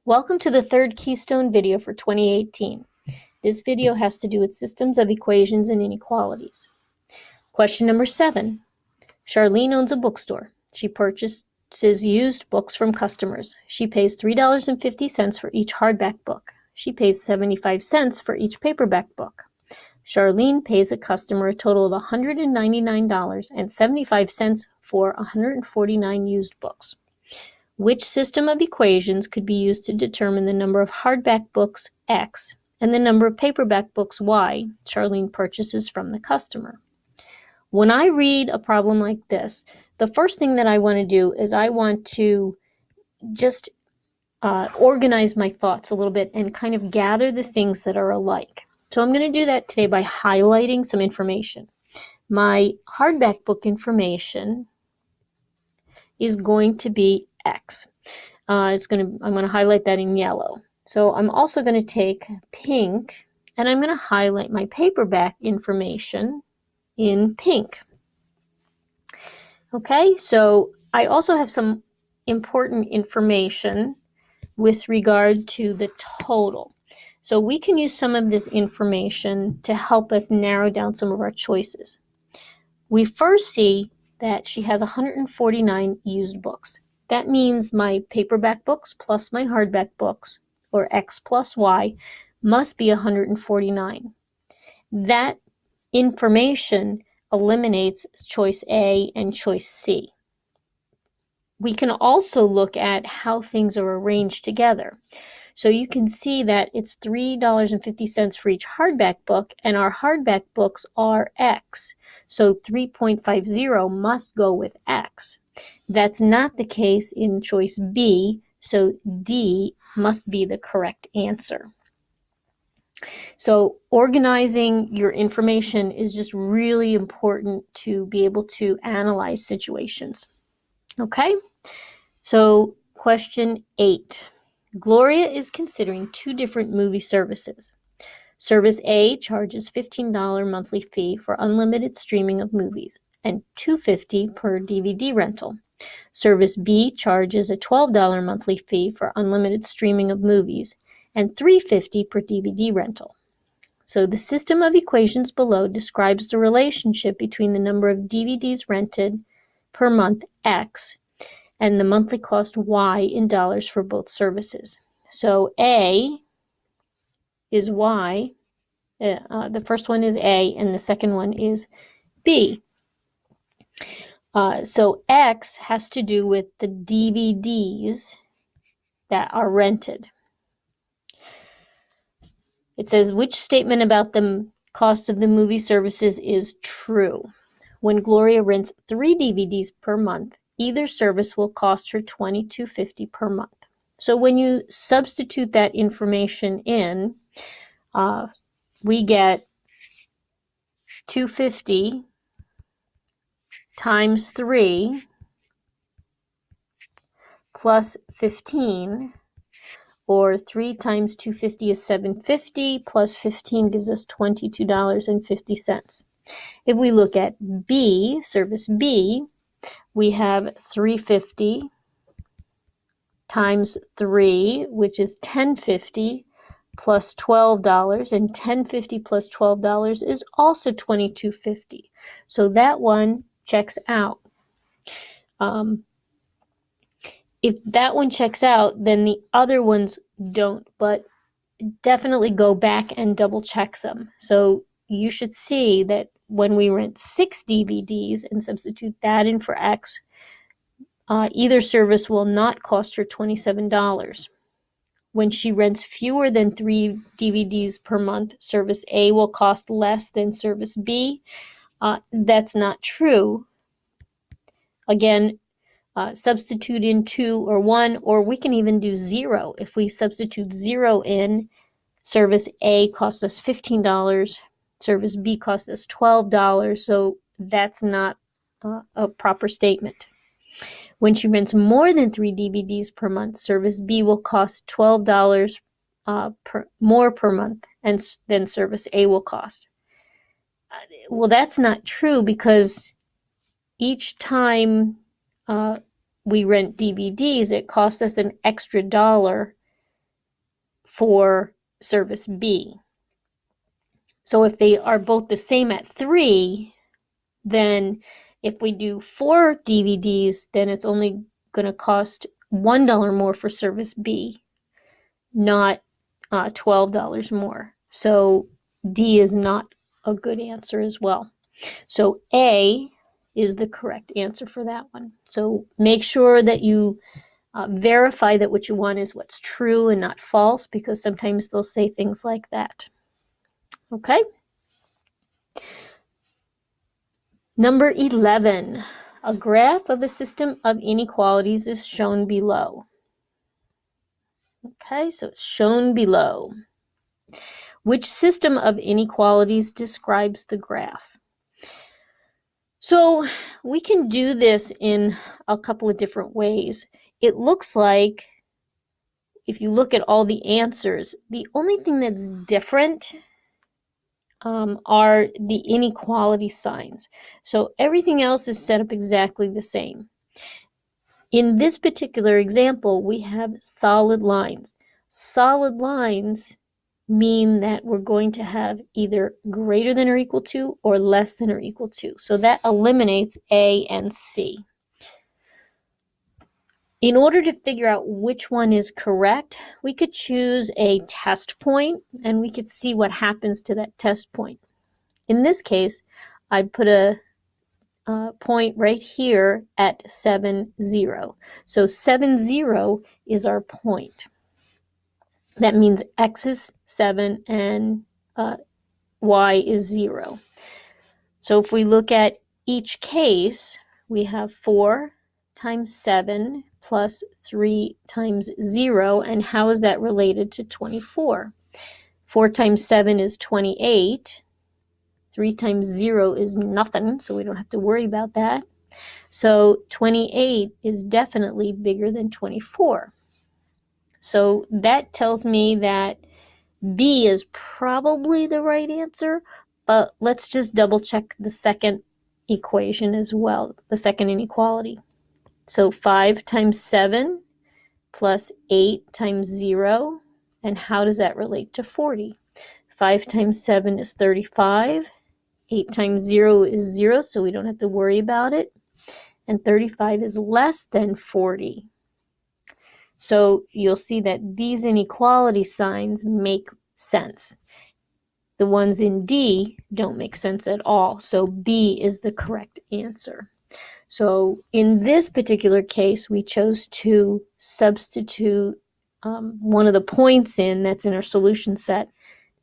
Welcome to the third Keystone video for 2018. This video has to do with systems of equations and inequalities. Question number 7. Charlene owns a bookstore. She purchases used books from customers. She pays $3.50 for each hardback book. She pays 75 cents for each paperback book. Charlene pays a customer a total of $199.75 for 149 used books. Which system of equations could be used to determine the number of hardback books, X, and the number of paperback books, Y, Charlene purchases from the customer? When I read a problem like this, the first thing that I want to do is I want to just organize my thoughts a little bit and kind of gather the things that are alike. So I'm going to do that today by highlighting some information. My hardback book information is going to be X. I'm going to highlight that in yellow. So I'm also going to take pink and I'm going to highlight my paperback information in pink. Okay, so I also have some important information with regard to the total. So we can use some of this information to help us narrow down some of our choices. We first see that she has 149 used books. That means my paperback books plus my hardback books, or X plus Y, must be 149. That information eliminates choice A and choice C. We can also look at how things are arranged together. So you can see that it's $3.50 for each hardback book, and our hardback books are X. So 3.50 must go with X. That's not the case in choice B, so D must be the correct answer. So organizing your information is just really important to be able to analyze situations. Okay, so question 8. Gloria is considering two different movie services. Service A charges $15 monthly fee for unlimited streaming of movies and $2.50 per DVD rental. Service B charges a $12 monthly fee for unlimited streaming of movies and $3.50 per DVD rental. So the system of equations below describes the relationship between the number of DVDs rented per month, X, and the monthly cost, Y, in dollars for both services. So A is Y, the first one is A, and the second one is B. So X has to do with the DVDs that are rented. It says, which statement about the cost of the movie services is true? When Gloria rents 3 DVDs per month, either service will cost her $22.50 per month. So when you substitute that information in, we get $2.50 times 3 plus 15, or 3 times $2.50 is $7.50, plus 15 gives us $22.50. If we look at B, service B, we have $3.50 times 3, which is $10.50, plus $12, and $10.50 plus $12 is also $22.50. So that one checks out. If that one checks out, then the other ones don't, but definitely go back and double check them. So you should see that when we rent 6 DVDs and substitute that in for X, either service will not cost her $27. When she rents fewer than 3 DVDs per month, service A will cost less than service B. That's not true. Again, substitute in 2 or 1, or we can even do 0. If we substitute 0 in, service A costs us $15, service B costs us $12, so that's not a proper statement. When she rents more than 3 DVDs per month, service B will cost $12 more per month than service A will cost. Well, that's not true, because each time we rent DVDs, it costs us an extra dollar for service B. So if they are both the same at 3, then if we do 4 DVDs, then it's only going to cost $1 more for service B, not $12 more. So D is not a good answer as well. So A is the correct answer for that one. So make sure that you verify that what you want is what's true and not false, because sometimes they'll say things like that. Okay? Number 11, a graph of a system of inequalities is shown below. Okay, so it's shown below. Which system of inequalities describes the graph? So we can do this in a couple of different ways. It looks like, if you look at all the answers, the only thing that's different are the inequality signs. So everything else is set up exactly the same. In this particular example, we have solid lines. Solid lines mean that we're going to have either greater than or equal to or less than or equal to. So that eliminates A and C. In order to figure out which one is correct, we could choose a test point and we could see what happens to that test point. In this case, I'd put a point right here at 7, 0. So 7, 0 is our point. That means x is 7 and y is 0. So if we look at each case, we have 4 times 7 plus 3 times 0. And how is that related to 24? 4 times 7 is 28. 3 times 0 is nothing, so we don't have to worry about that. So 28 is definitely bigger than 24. So that tells me that B is probably the right answer, but let's just double check the second equation as well, the second inequality. So 5 times 7 plus 8 times 0, and how does that relate to 40? 5 times 7 is 35. 8 times 0 is 0, so we don't have to worry about it. And 35 is less than 40. So you'll see that these inequality signs make sense. The ones in D don't make sense at all. So B is the correct answer. So in this particular case, we chose to substitute one of the points in that's in our solution set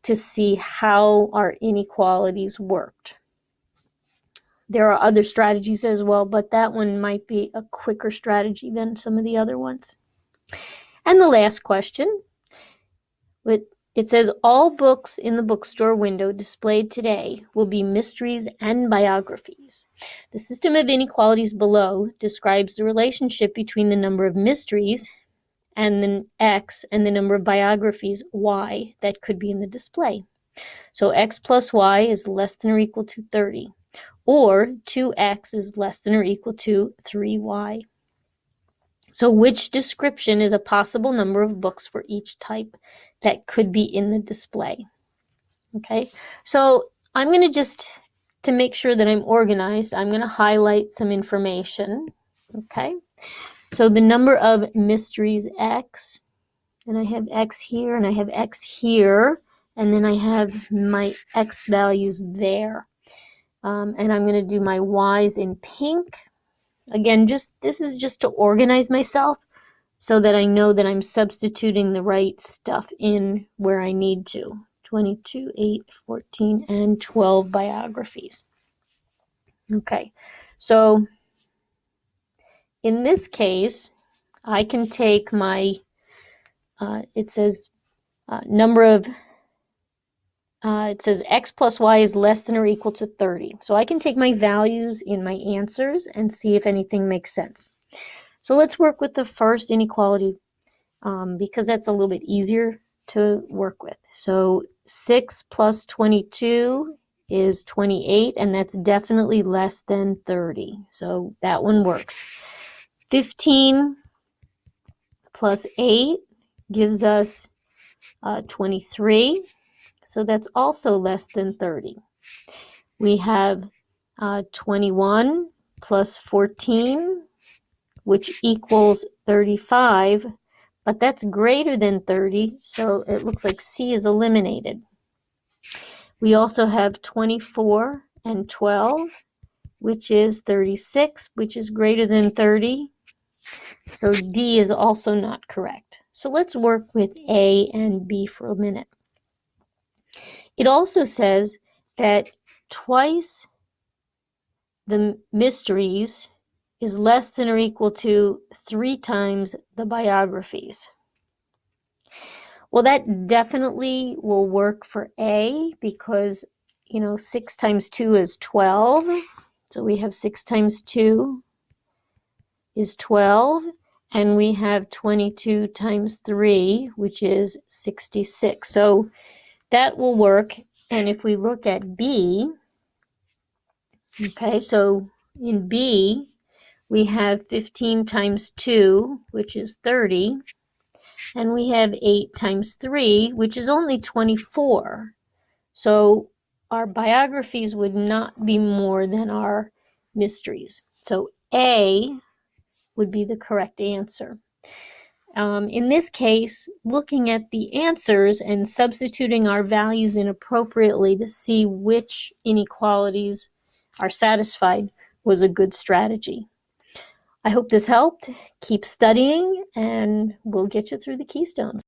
to see how our inequalities worked. There are other strategies as well, but that one might be a quicker strategy than some of the other ones. And the last question, it says, all books in the bookstore window displayed today will be mysteries and biographies. The system of inequalities below describes the relationship between the number of mysteries and then X and the number of biographies, Y, that could be in the display. So X plus Y is less than or equal to 30, or 2X is less than or equal to 3Y. So which description is a possible number of books for each type that could be in the display? Okay, so I'm going to just, to make sure that I'm organized, I'm going to highlight some information. Okay, so the number of mysteries X, and I have X here, and I have X here, and then I have my X values there. And I'm going to do my Y's in pink. Again, this is just to organize myself so that I know that I'm substituting the right stuff in where I need to. 22, 8, 14, and 12 biographies. Okay, so in this case, I can take my, it says number of, it says X plus Y is less than or equal to 30. So I can take my values in my answers and see if anything makes sense. So let's work with the first inequality because that's a little bit easier to work with. So 6 plus 22 is 28, and that's definitely less than 30. So that one works. 15 plus 8 gives us 23, so that's also less than 30. We have 21 plus 14, which equals 35, but that's greater than 30, so it looks like C is eliminated. We also have 24 and 12, which is 36, which is greater than 30. So D is also not correct. So let's work with A and B for a minute. It also says that twice the mysteries is less than or equal to 3 times the biographies. Well, that definitely will work for A because, 6 times 2 is 12. So we have 6 times 2 is 12. And we have 22 times 3, which is 66. So that will work. And if we look at B, okay, so in B, we have 15 times 2, which is 30. And we have 8 times 3, which is only 24. So our biographies would not be more than our mysteries. So A would be the correct answer. In this case, looking at the answers and substituting our values in appropriately to see which inequalities are satisfied was a good strategy. I hope this helped. Keep studying and we'll get you through the keystones.